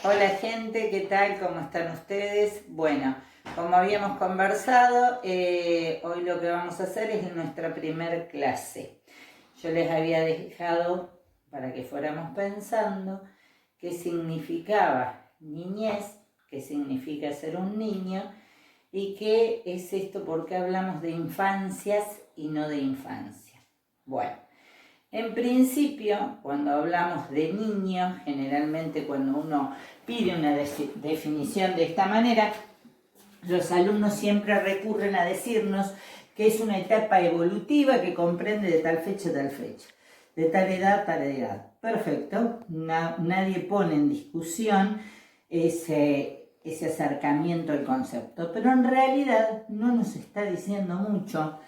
Hola gente, ¿qué tal? ¿Cómo están ustedes? Bueno, como habíamos conversado, hoy lo que vamos a hacer es nuestra primer clase. Yo les había dejado para que fuéramos pensando qué significaba niñez, qué significa ser un niño y qué es esto, por qué hablamos de infancias y no de infancia. Bueno. En principio, cuando hablamos de niño, generalmente cuando uno pide una definición de esta manera, los alumnos siempre recurren a decirnos que es una etapa evolutiva que comprende de tal fecha a tal fecha, de tal edad a tal edad. Perfecto, nadie pone en discusión ese acercamiento al concepto, pero en realidad no nos está diciendo mucho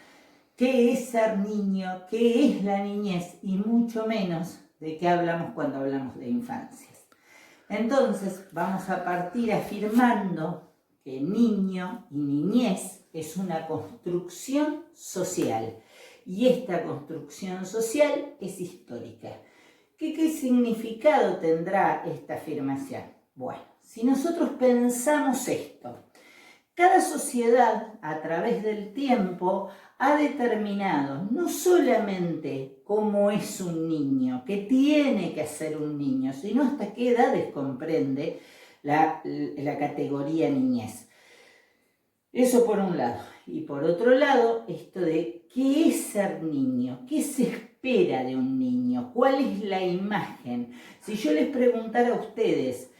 qué es ser niño, qué es la niñez y mucho menos de qué hablamos cuando hablamos de infancias. Entonces vamos a partir afirmando que niño y niñez es una construcción social y esta construcción social es histórica. ¿Qué significado tendrá esta afirmación? Bueno, si nosotros pensamos esto, cada sociedad a través del tiempo ha determinado no solamente cómo es un niño, qué tiene que hacer un niño, sino hasta qué edades comprende la categoría niñez. Eso por un lado. Y por otro lado, esto de qué es ser niño, qué se espera de un niño, cuál es la imagen. Si yo les preguntara a ustedes,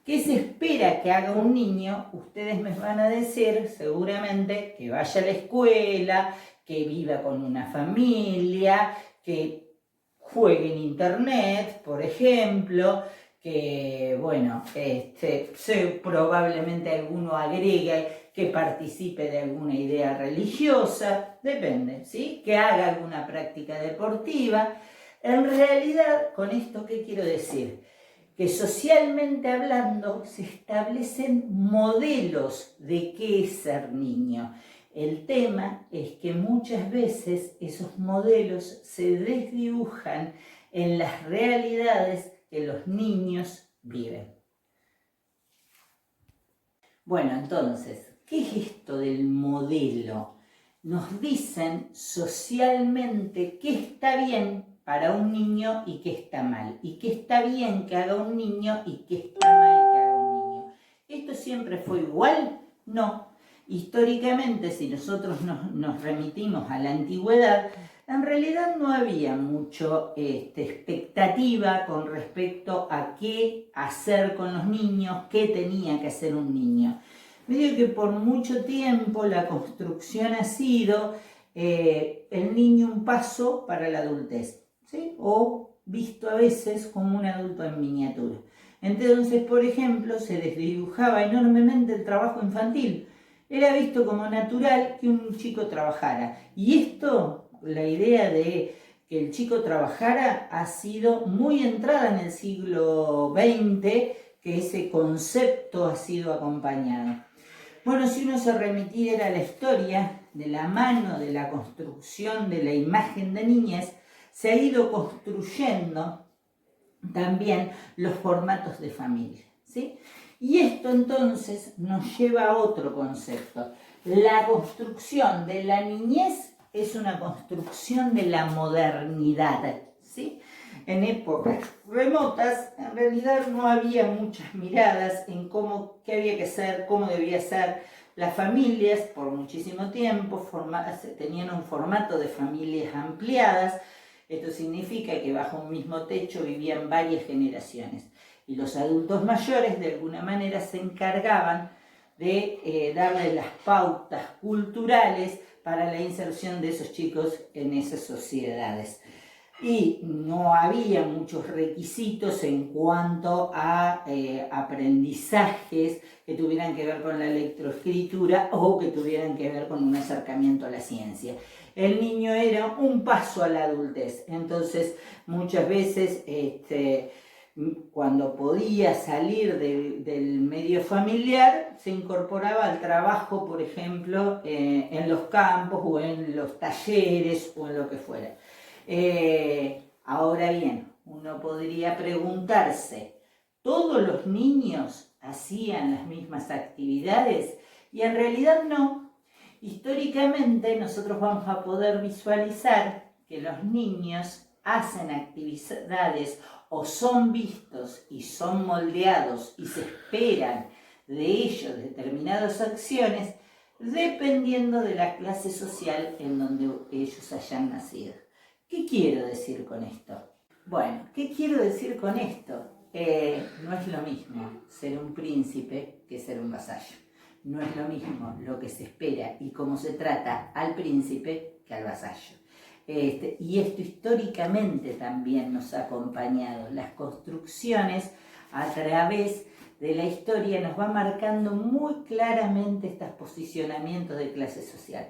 ¿qué se espera que haga un niño? Ustedes me van a decir seguramente que vaya a la escuela, que viva con una familia, que juegue en internet, por ejemplo, que, bueno, probablemente alguno agregue que participe de alguna idea religiosa, depende, ¿sí? Que haga alguna práctica deportiva. En realidad, con esto, ¿qué quiero decir? Que socialmente hablando se establecen modelos de qué es ser niño. El tema es que muchas veces esos modelos se desdibujan en las realidades que los niños viven. Bueno, entonces, ¿qué es esto del modelo? Nos dicen socialmente qué está bien para un niño y qué está mal, y qué está bien que haga un niño y qué está mal que haga un niño. ¿Esto siempre fue igual? No. Históricamente, si nosotros nos remitimos a la antigüedad, en realidad no había mucho expectativa con respecto a qué hacer con los niños, qué tenía que hacer un niño. Medio que por mucho tiempo la construcción ha sido el niño un paso para la adultez, ¿sí? O visto a veces como un adulto en miniatura. Entonces, por ejemplo, se desdibujaba enormemente el trabajo infantil. Era visto como natural que un chico trabajara. Y esto, la idea de que el chico trabajara, ha sido muy entrada en el siglo XX, que ese concepto ha sido acompañado. Bueno, si uno se remitiera a la historia, de la mano de la construcción de la imagen de niñez, se ha ido construyendo también los formatos de familia, ¿sí? Y esto entonces nos lleva a otro concepto. La construcción de la niñez es una construcción de la modernidad, ¿sí? En épocas remotas, en realidad no había muchas miradas en qué había que ser, cómo debía ser. Las familias, por muchísimo tiempo, tenían un formato de familias ampliadas. Esto significa que bajo un mismo techo vivían varias generaciones. Y los adultos mayores, de alguna manera, se encargaban de darle las pautas culturales para la inserción de esos chicos en esas sociedades. Y no había muchos requisitos en cuanto a aprendizajes que tuvieran que ver con la lectoescritura o que tuvieran que ver con un acercamiento a la ciencia. El niño era un paso a la adultez, entonces muchas veces cuando podía salir del medio familiar se incorporaba al trabajo, por ejemplo, en los campos o en los talleres o en lo que fuera. Ahora bien, uno podría preguntarse, todos los niños hacían las mismas actividades y en realidad no. Históricamente nosotros vamos a poder visualizar que los niños hacen actividades o son vistos y son moldeados y se esperan de ellos determinadas acciones dependiendo de la clase social en donde ellos hayan nacido. ¿Qué quiero decir con esto? Bueno, ¿qué quiero decir con esto? No es lo mismo ser un príncipe que ser un vasallo. No es lo mismo lo que se espera y cómo se trata al príncipe que al vasallo. Y esto históricamente también nos ha acompañado. Las construcciones a través de la historia nos va marcando muy claramente estos posicionamientos de clase social.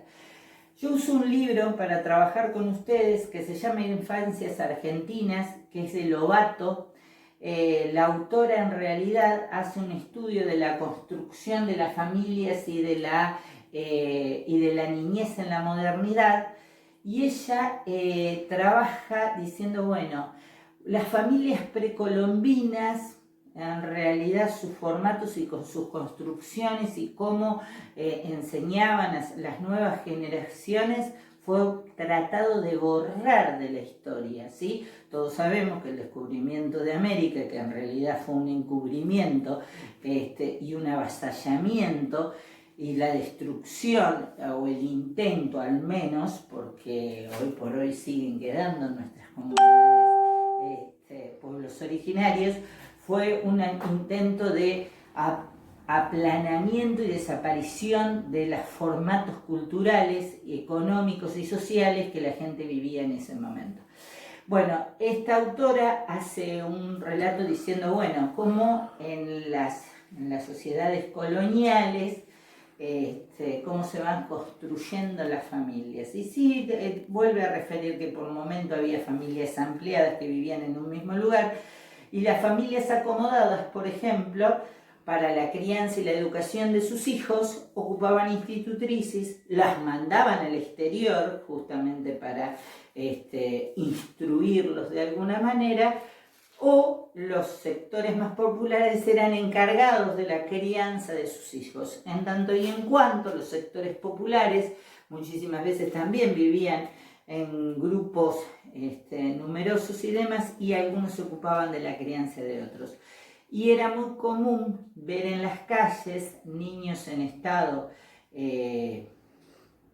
Yo uso un libro para trabajar con ustedes que se llama Infancias Argentinas, que es de Lobato. La autora en realidad hace un estudio de la construcción de las familias y de la niñez en la modernidad, y ella trabaja diciendo, bueno, las familias precolombinas, en realidad sus formatos y con sus construcciones y cómo enseñaban a las nuevas generaciones fue tratado de borrar de la historia, ¿sí? Todos sabemos que el descubrimiento de América, que en realidad fue un encubrimiento y un avasallamiento, y la destrucción, o el intento al menos, porque hoy por hoy siguen quedando en nuestras comunidades pueblos originarios, fue un intento de aplanamiento y desaparición de los formatos culturales, económicos y sociales que la gente vivía en ese momento. Bueno, esta autora hace un relato diciendo, bueno, cómo en las sociedades coloniales, cómo se van construyendo las familias. Y sí, vuelve a referir que por un momento había familias ampliadas que vivían en un mismo lugar, y las familias acomodadas, por ejemplo, para la crianza y la educación de sus hijos, ocupaban institutrices, las mandaban al exterior justamente para instruirlos de alguna manera, o los sectores más populares eran encargados de la crianza de sus hijos. En tanto y en cuanto los sectores populares muchísimas veces también vivían en grupos numerosos y demás, y algunos se ocupaban de la crianza de otros. Y era muy común ver en las calles niños en estado,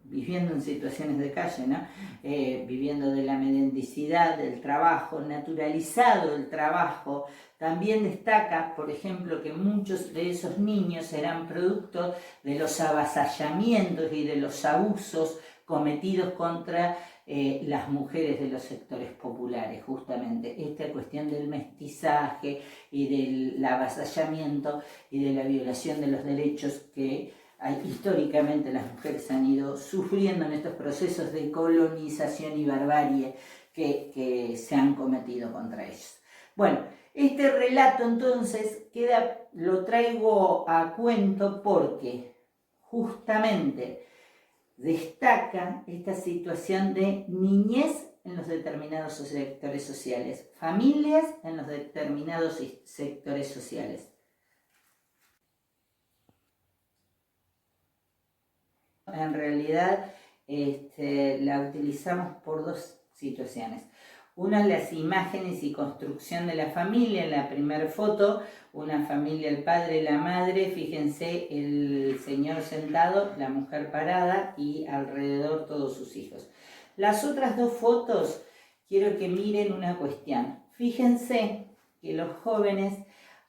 viviendo en situaciones de calle, ¿no? Viviendo de la mendicidad, del trabajo, naturalizado el trabajo. También destaca, por ejemplo, que muchos de esos niños eran producto de los avasallamientos y de los abusos cometidos contra las mujeres de los sectores populares, justamente. Esta cuestión del mestizaje y del avasallamiento y de la violación de los derechos que históricamente las mujeres han ido sufriendo en estos procesos de colonización y barbarie que se han cometido contra ellos. Bueno, este relato entonces lo traigo a cuento porque justamente destaca esta situación de niñez en los determinados sectores sociales, familias en los determinados sectores sociales. En realidad la utilizamos por dos situaciones. Una, las imágenes y construcción de la familia. En la primera foto, una familia, el padre y la madre, fíjense, el señor sentado, la mujer parada y alrededor todos sus hijos. Las otras dos fotos, quiero que miren una cuestión. Fíjense que los jóvenes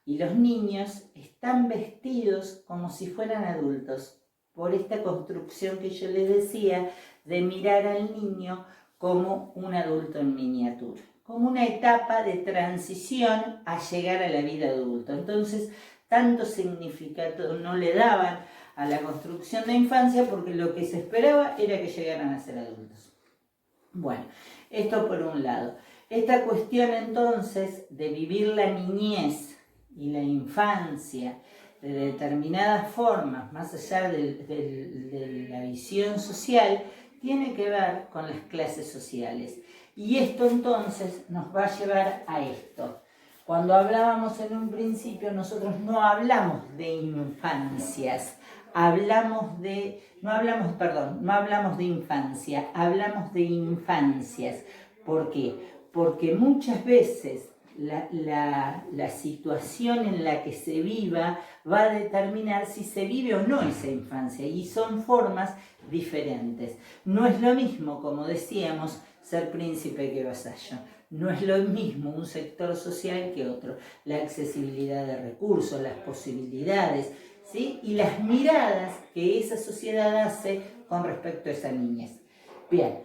y los niños están vestidos como si fueran adultos, por esta construcción que yo les decía de mirar al niño como un adulto en miniatura, como una etapa de transición a llegar a la vida adulta. Entonces, tanto significado no le daban a la construcción de infancia porque lo que se esperaba era que llegaran a ser adultos. Bueno, esto por un lado. Esta cuestión entonces de vivir la niñez y la infancia de determinadas formas, más allá de la visión social, tiene que ver con las clases sociales. Y esto entonces nos va a llevar a esto. Cuando hablábamos en un principio, nosotros no hablamos de infancias, no hablamos de infancia, hablamos de infancias. ¿Por qué? Porque muchas veces la situación en la que se viva va a determinar si se vive o no esa infancia, y son formas diferentes. No es lo mismo, como decíamos, ser príncipe que vasallo. No es lo mismo un sector social que otro. La accesibilidad de recursos, las posibilidades, ¿sí? Y las miradas que esa sociedad hace con respecto a esa niñez. Bien,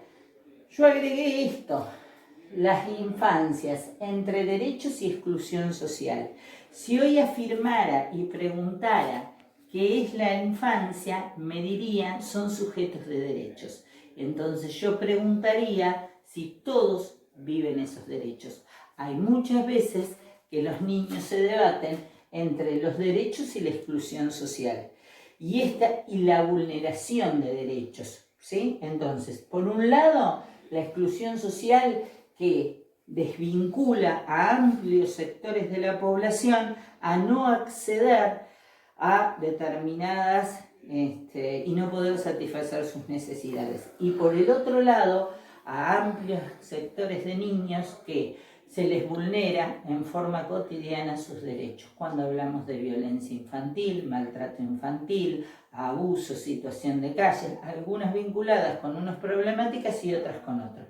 yo agregué esto: las infancias entre derechos y exclusión social. Si hoy afirmara y preguntara qué es la infancia, me dirían son sujetos de derechos. Entonces yo preguntaría si todos viven esos derechos. Hay muchas veces que los niños se debaten entre los derechos y la exclusión social, y la vulneración de derechos, ¿sí? Entonces, por un lado, la exclusión social, que desvincula a amplios sectores de la población a no acceder a determinadas y no poder satisfacer sus necesidades. Y por el otro lado, a amplios sectores de niños que se les vulnera en forma cotidiana sus derechos. Cuando hablamos de violencia infantil, maltrato infantil, abuso, situación de calle, algunas vinculadas con unas problemáticas y otras con otras.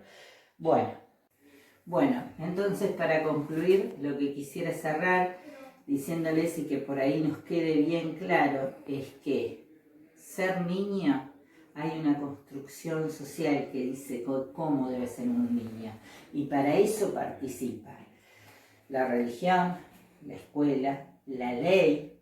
Bueno, entonces para concluir, lo que quisiera cerrar diciéndoles, y que por ahí nos quede bien claro, es que ser niño, hay una construcción social que dice cómo debe ser un niño, y para eso participa la religión, la escuela, la ley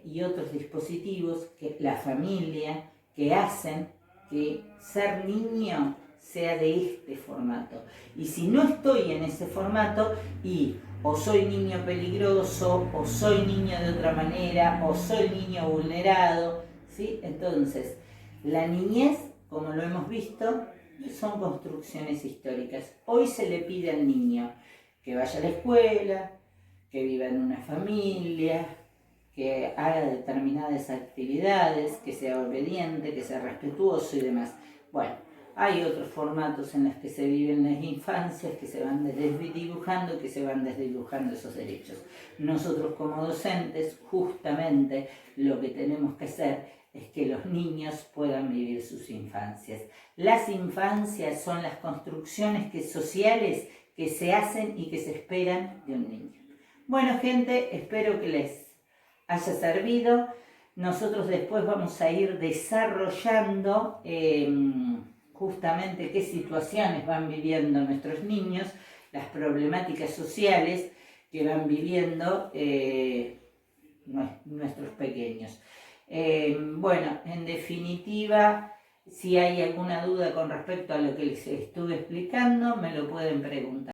y otros dispositivos, la familia, que hacen que ser niño sea de este formato. Y si no estoy en ese formato, y o soy niño peligroso, o soy niño de otra manera, o soy niño vulnerado, ¿sí? Entonces, la niñez, como lo hemos visto, son construcciones históricas. Hoy se le pide al niño que vaya a la escuela, que viva en una familia, que haga determinadas actividades, que sea obediente, que sea respetuoso y demás. Bueno, hay otros formatos en los que se viven las infancias, que se van desdibujando, esos derechos. Nosotros como docentes, justamente lo que tenemos que hacer es que los niños puedan vivir sus infancias. Las infancias son las construcciones sociales que se hacen y que se esperan de un niño. Bueno, gente, espero que les haya servido. Nosotros después vamos a ir desarrollando justamente qué situaciones van viviendo nuestros niños, las problemáticas sociales que van viviendo nuestros pequeños. Bueno, en definitiva, si hay alguna duda con respecto a lo que les estuve explicando, me lo pueden preguntar.